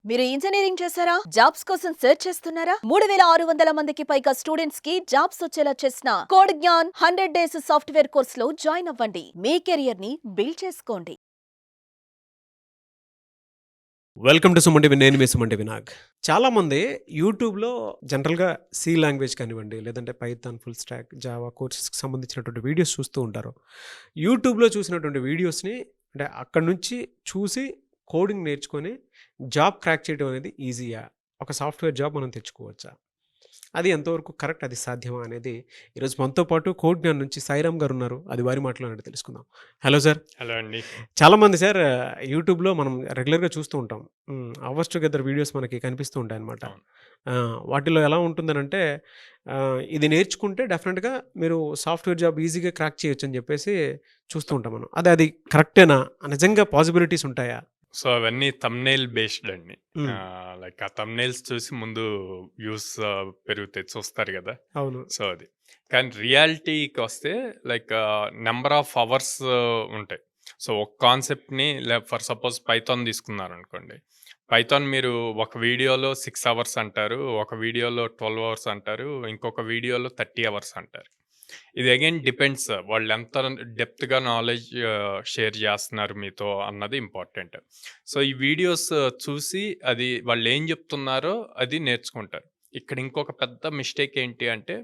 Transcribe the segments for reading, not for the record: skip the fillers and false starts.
మీరు ఇంజనీరింగ్ చేశారా? జాబ్స్ కోసం సెర్చ్ చేస్తున్నారా? 3600 మందికి పైగా స్టూడెంట్స్ కి జాబ్స్ వచ్చేలా చేసిన code Gyan 100 days software course లో జాయిన్ అవ్వండి. మీ కెరియర్ ని బిల్డ్ చేసుకోండి. Welcome to Suman TV. నేను మీ సుమన్ టీవీ నాగ్. చాలామంది యూట్యూబ్లో జనరల్గా సి లాంగ్వేజ్ కానివ్వండి, లేదంటే పైథాన్, ఫుల్ స్టాక్, జావా కోర్సెస్కి సంబంధించినటువంటి వీడియోస్ చూస్తూ ఉంటారు. యూట్యూబ్లో చూసినటువంటి వీడియోస్ని అంటే అక్కడ నుంచి చూసి కోడింగ్ నేర్చుకొని జాబ్ క్రాక్ చేయడం అనేది ఈజీయా? ఒక సాఫ్ట్వేర్ జాబ్ మనం తెచ్చుకోవచ్చా? అది ఎంతవరకు కరెక్ట్, అది సాధ్యమా అనేది ఈరోజు మనతో పాటు కోడ్ జ్ఞాన్ నుంచి సాయిరామ్ గారు ఉన్నారు. అది వారి మాటలోనే తెలుసుకుందాం. Hello sir. హలో అండి. చాలామంది సార్ యూట్యూబ్లో మనం రెగ్యులర్గా చూస్తూ ఉంటాం. అవర్స్ టుగెదర్ వీడియోస్ మనకి కనిపిస్తూ ఉంటాయి అనమాట. అవును. వాటిలో ఎలా ఉంటుందనంటే ఇది నేర్చుకుంటే డెఫినెట్గా మీరు సాఫ్ట్వేర్ జాబ్ ఈజీగా క్రాక్ చేయొచ్చు అని చెప్పేసి చూస్తూ ఉంటాం మనం. అది కరెక్టేనా? నిజంగా పాసిబిలిటీస్ ఉంటాయా? సో అవన్నీ థంబ్‌నెయిల్ బేస్డ్ అండి. మ్, లైక్ ఆ థంబ్‌నెయిల్స్ చూసి ముందు వ్యూస్ పెరుగుతాయి చూస్తారు కదా. అవును. సో అది. కానీ రియాలిటీకి వస్తే లైక్ నెంబర్ ఆఫ్ అవర్స్ ఉంటాయి. సో ఒక కాన్సెప్ట్ని ఫర్ సపోజ్ పైథాన్ తీసుకున్నారనుకోండి. పైథాన్ మీరు ఒక వీడియోలో 6 అవర్స్ అంటారు, ఒక వీడియోలో 12 అవర్స్ అంటారు, ఇంకొక వీడియోలో 30 అవర్స్ అంటారు. ఇది అగైన్ డిపెండ్స్ వాళ్ళు ఎంత డెప్త్గా నాలెడ్జ్ షేర్ చేస్తున్నారు మీతో అన్నది ఇంపార్టెంట్. సో ఈ వీడియోస్ చూసి అది వాళ్ళు ఏం చెప్తున్నారో అది నేర్చుకుంటారు. ఇక్కడ ఇంకొక పెద్ద మిస్టేక్ ఏంటి అంటే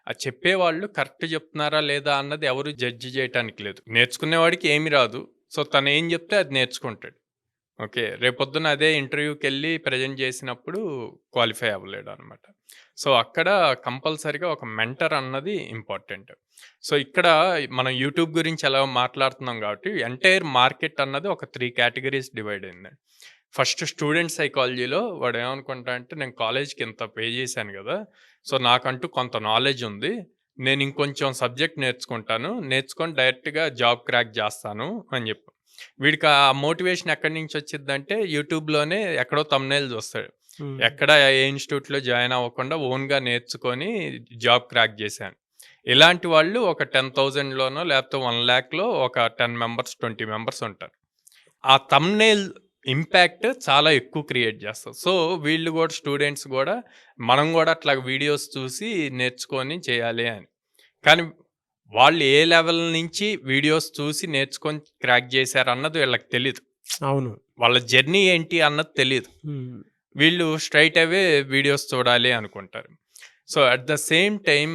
ఆ చెప్పేవాళ్ళు కరెక్ట్ చెప్తున్నారా లేదా అన్నది ఎవరు జడ్జి చేయటానికి లేదు. నేర్చుకునేవాడికి ఏమి రాదు, సో తను ఏం చెప్తే అది నేర్చుకుంటాడు. ఓకే, రేపొద్దున అదే ఇంటర్వ్యూకి వెళ్ళి ప్రజెంట్ చేసినప్పుడు క్వాలిఫై అవ్వలేడు అనమాట. సో అక్కడ కంపల్సరీగా ఒక మెంటర్ అన్నది ఇంపార్టెంట్. సో ఇక్కడ మనం యూట్యూబ్ గురించి ఎలా మాట్లాడుతున్నాం కాబట్టి ఎంటైర్ మార్కెట్ అన్నది ఒక 3 కేటగిరీస్ డివైడ్ అయిందండి. ఫస్ట్ స్టూడెంట్ సైకాలజీలో వాడు ఏమనుకుంటా అంటే నేను కాలేజ్కి ఇంత పే చేశాను కదా, సో నాకంటూ కొంత నాలెడ్జ్ ఉంది, నేను ఇంకొంచెం సబ్జెక్ట్ నేర్చుకొని డైరెక్ట్గా జాబ్ క్రాక్ చేస్తాను అని చెప్పి వీడికి ఆ మోటివేషన్ ఎక్కడి నుంచి వచ్చిందంటే యూట్యూబ్లోనే ఎక్కడో థంబ్‌నెయిల్ చూస్తాడు. ఎక్కడ ఏ ఇన్స్టిట్యూట్లో జాయిన్ అవ్వకుండా ఓన్గా నేర్చుకొని జాబ్ క్రాక్ చేశాను. ఇలాంటి వాళ్ళు ఒక 10,000లోనో లేకపోతే 1,00,000లో ఒక 10 మెంబర్స్ 20 మెంబర్స్ ఉంటారు. ఆ థంబ్‌నెయిల్ ఇంపాక్ట్ చాలా ఎక్కువ క్రియేట్ చేస్తారు. సో వీళ్ళు కూడా స్టూడెంట్స్ కూడా మనం కూడా అట్లా వీడియోస్ చూసి నేర్చుకొని చేయాలి అని. కానీ వాళ్ళు ఏ లెవెల్ నుంచి వీడియోస్ చూసి నేర్చుకొని క్రాక్ చేశారు అన్నది వీళ్ళకి తెలీదు. అవును. వాళ్ళ జర్నీ ఏంటి అన్నది తెలీదు. వీళ్ళు స్ట్రైట్ అవే వీడియోస్ చూడాలి అనుకుంటారు. So at the same time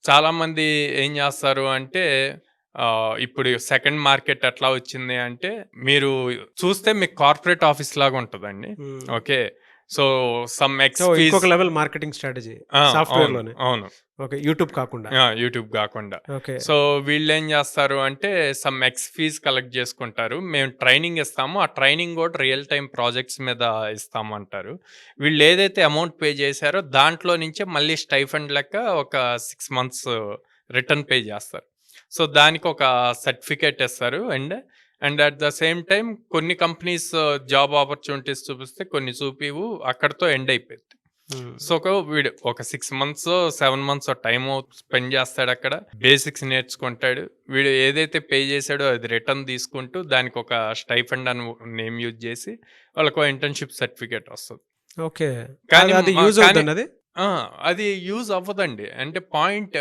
చాలామంది ఏం చేస్తారు అంటే ఇప్పుడు సెకండ్ మార్కెట్ ఎట్లా వచ్చింది అంటే మీరు చూస్తే మీకు కార్పొరేట్ ఆఫీస్ లాగా ఉంటుందండి. ఓకే, సో సమ్ ఇంకొక లెవెల్ మార్కెటింగ్ స్ట్రాటజీ సాఫ్ట్వేర్ లోనే. అవును, ఓకే, యూట్యూబ్ కాకుండా. యూట్యూబ్ కాకుండా. ఓకే. సో వీళ్ళు ఏం చేస్తారు అంటే సమ్ ఫీజ్ కలెక్ట్ చేసుకుంటారు, మేము ట్రైనింగ్ ఇస్తాము, ఆ ట్రైనింగ్ కూడా రియల్ టైం ప్రాజెక్ట్స్ మీద ఇస్తాము అంటారు. వీళ్ళు ఏదైతే అమౌంట్ పే చేశారో దాంట్లో నుంచే మళ్ళీ స్టైఫండ్ లెక్క ఒక 6 months రిటర్న్ పే చేస్తారు. సో దానికి ఒక సర్టిఫికేట్ ఇస్తారు. And at the same time కొన్ని కంపెనీస్ జాబ్ ఆపర్చునిటీస్ చూపిస్తే కొన్ని చూపివు, అక్కడితో ఎండ్ అయిపోయింది. సో వీడు ఒక 6 months 7 months టైం స్పెండ్ చేస్తాడు, అక్కడ బేసిక్స్ నేర్చుకుంటాడు. వీడు ఏదైతే పే చేశాడో అది రిటర్న్ తీసుకుంటూ దానికి ఒక స్టైఫండ్ అని నేమ్ యూజ్ చేసి వాళ్ళకు ఇంటర్న్షిప్ సర్టిఫికేట్ వస్తుంది. ఓకే, కానీ అది యూజ్ అవుతుంది అది? అది యూజ్ అవ్వదండి. అంటే పాయింట్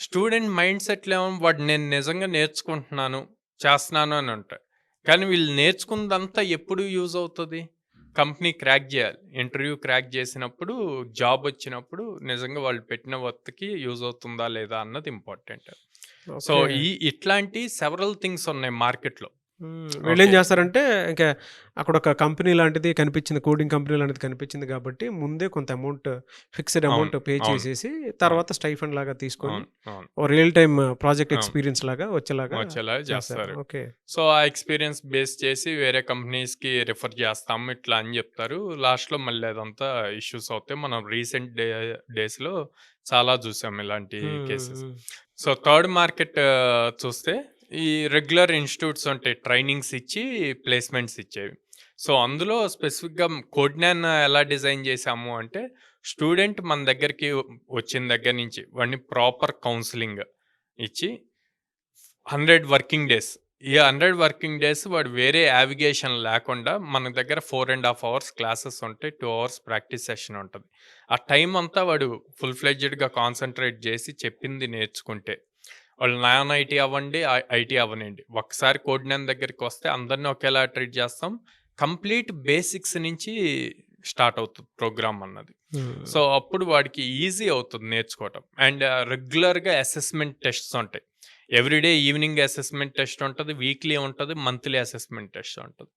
స్టూడెంట్ మైండ్ సెట్లో వాడు నేను నిజంగా నేర్చుకుంటున్నాను చేస్తున్నాను అని ఉంటాయి. కానీ వీళ్ళు నేర్చుకున్నదంతా ఎప్పుడు యూజ్ అవుతుంది? కంపెనీ క్రాక్ చేయాలి, ఇంటర్వ్యూ క్రాక్ చేసినప్పుడు, జాబ్ వచ్చినప్పుడు నిజంగా వాళ్ళు పెట్టిన వర్క్కి యూజ్ అవుతుందా లేదా అన్నది ఇంపార్టెంట్. సో ఇట్లాంటి సెవరల్ థింగ్స్ ఉన్నాయి మార్కెట్లో. వీళ్ళు ఏం చేస్తారంటే ఇంకా అక్కడ ఒక కంపెనీ లాంటిది కనిపించింది, కోడింగ్ కంపెనీ లాంటిది కనిపించింది కాబట్టి ముందే కొంత అమౌంట్, ఫిక్స్డ్ అమౌంట్ పే చేసేసి తర్వాత స్టైఫండ్ లాగా తీసుకొని రియల్ టైమ్ ప్రాజెక్ట్ ఎక్స్పీరియన్స్ లాగా వచ్చేలాగా చేస్తారు. ఓకే. సో ఆ ఎక్స్పీరియన్స్ బేస్ చేసి వేరే కంపెనీస్కి రిఫర్ చేస్తాము ఇట్లా అని చెప్తారు. లాస్ట్లో మళ్ళీ అదంతా ఇష్యూస్ అవుతాయి. మనం రీసెంట్ డేస్లో చాలా చూసాం ఇలాంటి కేసెస్. సో థర్డ్ మార్కెట్ చూస్తే ఈ రెగ్యులర్ ఇన్స్టిట్యూట్స్ ఉంటాయి, ట్రైనింగ్స్ ఇచ్చి ప్లేస్మెంట్స్ ఇచ్చేవి. సో అందులో స్పెసిఫిక్గా కోడ్ జ్ఞాన్ ఎలా డిజైన్ చేసాము అంటే స్టూడెంట్ మన దగ్గరికి వచ్చిన దగ్గర నుంచి వాడిని ప్రాపర్ కౌన్సిలింగ్ ఇచ్చి 100 వర్కింగ్ డేస్ ఈ 100 వర్కింగ్ డేస్ వాడు వేరే యావిగేషన్ లేకుండా మన దగ్గర 4.5 అవర్స్ క్లాసెస్ ఉంటాయి. 2 అవర్స్ ప్రాక్టీస్ సెషన్ ఉంటది. ఆ టైం అంతా వాడు ఫుల్ ఫ్లెడ్జ్డ్‌గా కాన్సంట్రేట్ చేసి చెప్పింది నేర్చుకుంటే, వాళ్ళు నాన్ ఐటీ అవ్వండి, ఐటీ అవ్వనియండి. ఒక్కసారి కోడినాన్ దగ్గరికొస్తే అందరిని ఒకేలా ట్రీట్ చేస్తాం. కంప్లీట్ బేసిక్స్ నుంచి స్టార్ట్ అవుతుంది ప్రోగ్రామ్ అన్నది. సో, అప్పుడు వాడికి ఈజీ అవుతుంది నేర్చుకోవటం. అండ్ రెగ్యులర్‌గా అసెస్మెంట్ టెస్ట్స్ ఉంటాయి. ఎవ్రీడే ఈవినింగ్ అసెస్మెంట్ టెస్ట్ ఉంటది. వీక్లీ ఉంటది. మంత్లీ అసెస్మెంట్ టెస్ట్ ఉంటది.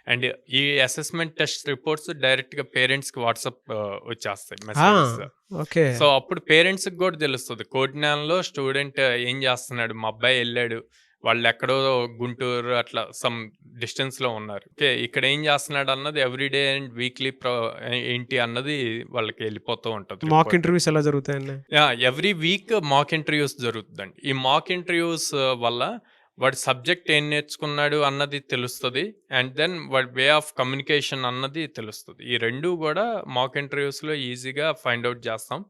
అండ్ ఈ అసెస్మెంట్ టెస్ట్ రిపోర్ట్స్ డైరెక్ట్‌గా పేరెంట్స్‌కి వాట్సాప్ వచ్చేస్తాయి మెసేజెస్. ఓకే. సో, అప్పుడు పేరెంట్స్‌కి గూడా తెలుస్తది. కోడినాన్‌లో స్టూడెంట్ ఏం చేస్తున్నాడు? మా అబ్బాయి ఎళ్ళాడు. వాళ్ళెక్కడో గుంటూరు అట్లా సమ్ డిస్టెన్స్‌లో ఉన్నారు. ఓకే. ఇక్కడ ఏం చేస్తున్నాడు అన్నది ఎవ్రీడే అండ్ వీక్లీ ఏంటి అన్నది వాళ్ళకి ఎళ్ళిపోతూ ఉంటది మాక్ రిపోర్ట్. ఇంటర్వ్యూస్ ఎలా జరుగుతాయండి? Yeah! Every week mock interviews జరుగుతుందండి. ఈ మాక్ ఇంటర్వ్యూస్ వల్ల వాడి సబ్జెక్ట్ ఏం నేర్చుకున్నాడు అన్నది తెలుస్తది. అండ్ దెన్ వాడి వే ఆఫ్ కమ్యూనికేషన్ అన్నది తెలుస్తది. ఈ 2 గూడా మాక్ ఇంటర్వ్యూస్‌లో ఈజీగా ఫైండ్ ఔట్ చేస్తాం.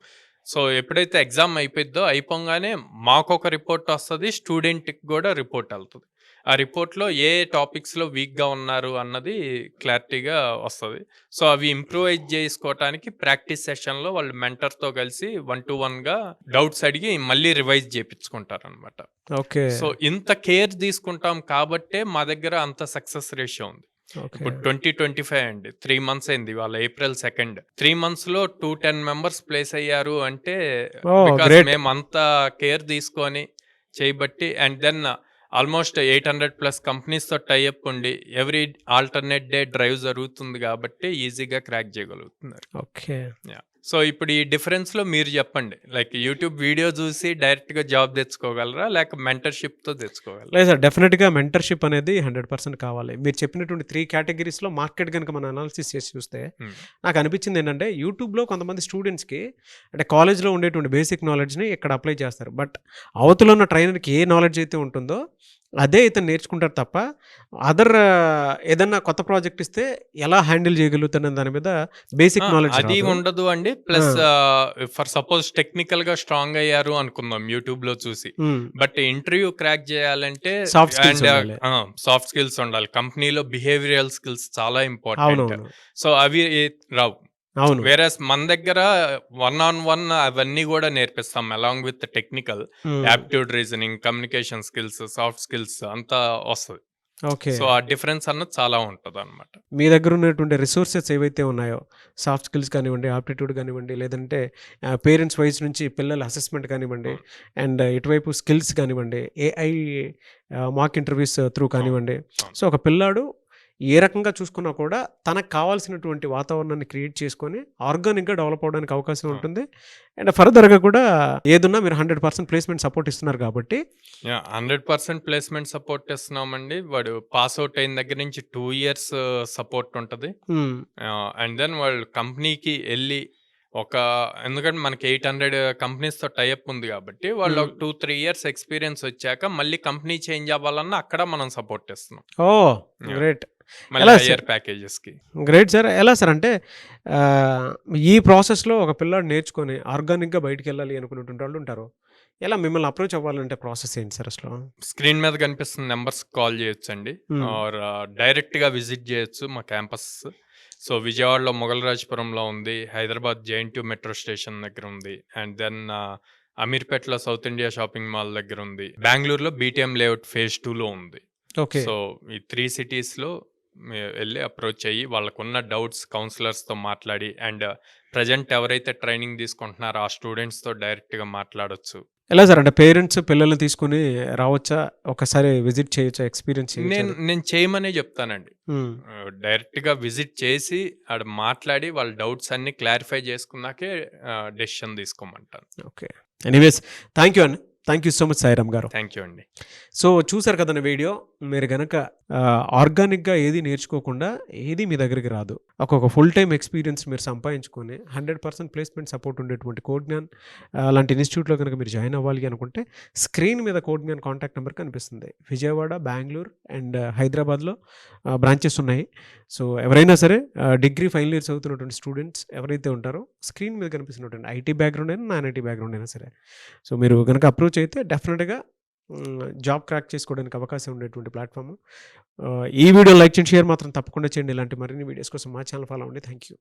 సో, ఎప్పుడైతే ఎగ్జామ్ అయిపోద్దో అయిపోంగానే మాకొక రిపోర్ట్ వస్తది. స్టూడెంట్‌కి గూడా రిపోర్ట్ ఎళ్తది. ఆ రిపోర్ట్‌లో ఏ టాపిక్స్‌లో వీక్‌గా ఉన్నారు అన్నది క్లారిటీగా వస్తది. సో, అవి ఇంప్రూవైజ్ చేసుకోవటానికి ప్రాక్టీస్ సెషన్‌లో వాళ్ళు మెంటర్‌తో కలిసి 1-to-1గా డౌట్స్ అడిగి మళ్ళీ రివైజ్ చేపించుకుంటారనమాట. ఓకే. సో, ఇంత కేర్ తీసుకుంటాం కాబట్టే మా దగ్గర అంత సక్సెస్ రేషియో ఉంది. ఓకే. ఇప్పుడు 2025 అండి. 3 మంత్స్ అయింది. ఇవాళ ఏప్రిల్ 2. 3 మంత్స్‌లో 210 మెంబర్స్ ప్లేస్ అయ్యారు అంటే ఓహ్! Because great. మేమంత కేర్ తీసుకొని చేయబట్టి అండ్ దెన్ ఆల్మోస్ట్ 800+ కంపెనీస్‌తో టై అప్ ఉండి ఎవ్రీ ఆల్టర్‌నేట్ డే డ్రైవ్ జరుగుతుంది కాబట్టి ఈజీగా క్రాక్ చేయగలుగుతున్నారు. ఓకే. యాహ్! సో, ఇప్పుడు ఈ డిఫరెన్స్‌లో మీరు చెప్పండి. లైక్ యూట్యూబ్ వీడియో చూసి డైరెక్ట్‌గా జాబ్ తెచ్చుకోగలరా? లేక మెంటర్‌షిప్‌తో తెచ్చుకోగలరా? లేదు సార్. డెఫినిట్‌గా మెంటర్‌షిప్ అనేది 100% కావాలి. మీరు చెప్పినటువంటి 3 కేటగిరీస్‌లో మార్కెట్ గనుక మనం అనాలిసిస్ చేసి చూస్తే హ్మ్. నాకు అనిపించింది ఏంటంటే యూట్యూబ్‌లో కొంతమంది స్టూడెంట్స్‌కి అంటే కాలేజ్‌లో ఉండేటువంటి బేసిక్ నాలెడ్జ్‌ని ఇక్కడ అప్లై చేస్తారు. బట్ అవతల ఉన్న ట్రైనర్‌కి ఏ నాలెడ్జ్ అయితే ఉంటుందో అదే ఇతను నేర్చుకుంటారు తప్ప అదర్ ఏదన్నా కొత్త ప్రాజెక్ట్ ఇస్తే ఎలా హ్యాండిల్ చేయగలుగుతారనే దాని మీద బేసిక్ నాలెడ్జ్ అది రాదు. ఉండదు అండి. ప్లస్ ఫర్ సపోజ్ టెక్నికల్‌గా స్ట్రాంగ్ అయ్యారు అనుకుందాం యూట్యూబ్‌లో చూసి. హ్మ్. బట్ ఇంటర్వ్యూ క్రాక్ చేయాలంటే సాఫ్ట్ స్కిల్స్ అండ్ ఉండాలి. సాఫ్ట్ స్కిల్స్ ఉండాలి. కంపెనీలో బిహేవియరల్ స్కిల్స్ చాలా ఇంపార్టెంట్. అవునవును. సో, అవి రావు. అవును. వేరస్ మన దగ్గర 1-on-1 అవన్నీ గూడా నేర్పిస్తాం. అలాంగ్ విత్ టెక్నికల్, హ్మ్. Aptitude reasoning, communication skills, soft skills అంతా వస్తది. ఓకే. సో, ఆ డిఫరెన్స్ అన్నది చాలా ఉంటదనమాట. మీ దగ్గర ఉన్నటువంటి రిసోర్సెస్ ఏవైతే ఉన్నాయో సాఫ్ట్ స్కిల్స్ కానివ్వండి, ఆప్టిట్యూడ్ కానివ్వండి, లేదంటే పేరెంట్స్ వైస్ నుంచి పిల్లల అసెస్మెంట్ కానివ్వండి, అవును. అండ్ ఇటువైపు స్కిల్స్ కానివ్వండి, ఏఐ మాక్ ఇంటర్వ్యూస్ త్రూ అవును. కానివ్వండి. అవును. సో, ఒక పిల్లాడు ఏ రకంగా చూసుకున్నా కూడా తనకు కావాల్సినటువంటి వాతావరణాన్ని క్రియేట్ చేసుకొని ఆర్గానిక్‌గా డెవలప్ అవ్వడానికి అవకాశం అవును. ఉంటుంది. అండ్ ఫర్దర్‌గా కూడా ఏదున్నా మీరు 100% ప్లేస్‌మెంట్ సపోర్ట్ ఇస్తున్నారు కాబట్టి యాహ్! 100% ప్లేస్‌మెంట్ సపోర్ట్ ఇస్తున్నామండి. వాడు పాస్ ఔట్ అయిన దగ్గర నుంచి 2 ఇయర్స్ సపోర్ట్ ఉంటది. హ్మ్. అండ్ దెన్ వాళ్ళు కంపెనీకి ఎళ్లి ఎందుకంటే మనకి 800 కంపెనీస్‌తో టై అప్ ఉంది కాబట్టి వాళ్ళు హ్మ్. ఒక 2-3 ఇయర్స్ ఎక్స్‌పీరియన్స్ వచ్చాక మళ్ళీ కంపెనీ చేంజ్ అవ్వాలన్నా అక్కడ మనం సపోర్ట్ ఇస్తున్నాం. ఓహ్! యాహ్! గ్రేట్. మళ్ళీ ఎలా సార్? హైయర్ ప్యాకేజెస్‌కి. Great sir. ఎలా సార్ అంటే ఆహ్, ఈ ప్రాసెస్‌లో ఒక పిల్లాడు నేర్చుకొని ఆర్గానిక్‌గా బయటికెళ్ళాలి అనుకునేటువంటి వాళ్ళు ఉంటారు. ఎలా మిమ్మల్ని అప్రోచ్ అవ్వాలంటే ప్రాసెస్ ఏంటి సార్ అసలు? స్క్రీన్ మీద కనిపిస్తున్న నంబర్స్‌కి కాల్ చేయొచ్చండి. హ్మ్. ఆర్ డైరెక్ట్‌గా విజిట్ చేయొచ్చు మా క్యాంపస్. సో, విజయవాడలో మొగల్‌రాజపురంలో ఉంది. హైదరాబాద్ జేఎన్‌టీయూ మెట్రో స్టేషన్ దగ్గర ఉంది. అండ్ దెన్ అమీర్పేటలో సౌత్ ఇండియా షాపింగ్ మాల్ దగ్గర ఉంది. బెంగుళూరులో బీటీఎం లేఅవుట్ ఫేజ్ 2లో ఉంది. ఓకే. సో, ఈ 3 సిటీస్‌లో ఎళ్లి అప్రోచ్ అయ్యి వాళ్ళకున్న డౌట్స్ కౌన్సిలర్స్‌తో మాట్లాడి అండ్ ప్రెజెంట్ ఎవరైతే ట్రైనింగ్ తీసుకుంటున్నారో ఆ స్టూడెంట్స్‌తో డైరెక్ట్‌గా మాట్లాడొచ్చు. ఎలా సార్ అంటే పేరెంట్స్ పిల్లల్ని తీసుకొని రావచ్చా? ఒకసారి విజిట్ చేయొచ్చా? ఎక్స్‌పీరియన్స్ చేయొచ్చా అది? నేను చేయమనే చెప్తానండి. హ్మ్. డైరెక్ట్‌గా విజిట్ చేసి ఆడ మాట్లాడి వాళ్ళ డౌట్స్ అన్నీ క్లారిఫై చేసుకున్నాకే డెసిషన్ తీసుకోమంటాను. ఓకే. ఎనీవేస్ థాంక్ యూ అండి. Thank you so much Sairam గారు. థ్యాంక్ యూ అండి. సో, చూసారు కదండీ వీడియో. మీరు గనక ఆర్గానిక్‌గా ఏది నేర్చుకోకుండా ఏది మీ దగ్గరికి రాదు. ఒకొక ఫుల్ టైమ్ ఎక్స్‌పీరియన్స్ మీరు సంపాదించుకొని 100% ప్లేస్‌మెంట్ సపోర్ట్ ఉండేటువంటి కోడ్‌జ్ఞాన్ అలాంటి ఇన్‌స్టిట్యూట్‌లో గనక మీరు జాయిన్ అవ్వాలి అనుకుంటే స్క్రీన్ మీద కోడ్‌జ్ఞాన్ కాంటాక్ట్ నెంబర్ కనిపిస్తుంది. విజయవాడ, బెంగుళూరు అండ్ హైదరాబాద్‌లో బ్రాంచెస్ ఉన్నాయి. సో, ఎవరైనా సరే డిగ్రీ ఫైనల్ ఇయర్ చదువుతున్నటువంటి స్టూడెంట్స్ ఎవరైతే ఉంటారో స్క్రీన్ మీద కనిపిస్తున్నటువంటి ఐటీ బ్యాక్‌గ్రౌండ్ అయినా, నాన్ ఐటీ బ్యాక్‌గ్రౌండ్ అయినా సరే. సో, మీరు గనక అప్రోచ్ అయితే డెఫినిట్‌గా జాబ్ క్రాక్ చేసుకోవడానికి అవకాశం ఉండేటువంటి ప్లాట్ఫామ్. ఈ వీడియో లైక్ చేయండి, షేర్ మాత్రం తప్పకుండా చేయండి. ఇలాంటి మరిన్ని వీడియోస్ కోసం మా ఛానల్ ఫాలో అవ్వండి. Thank you.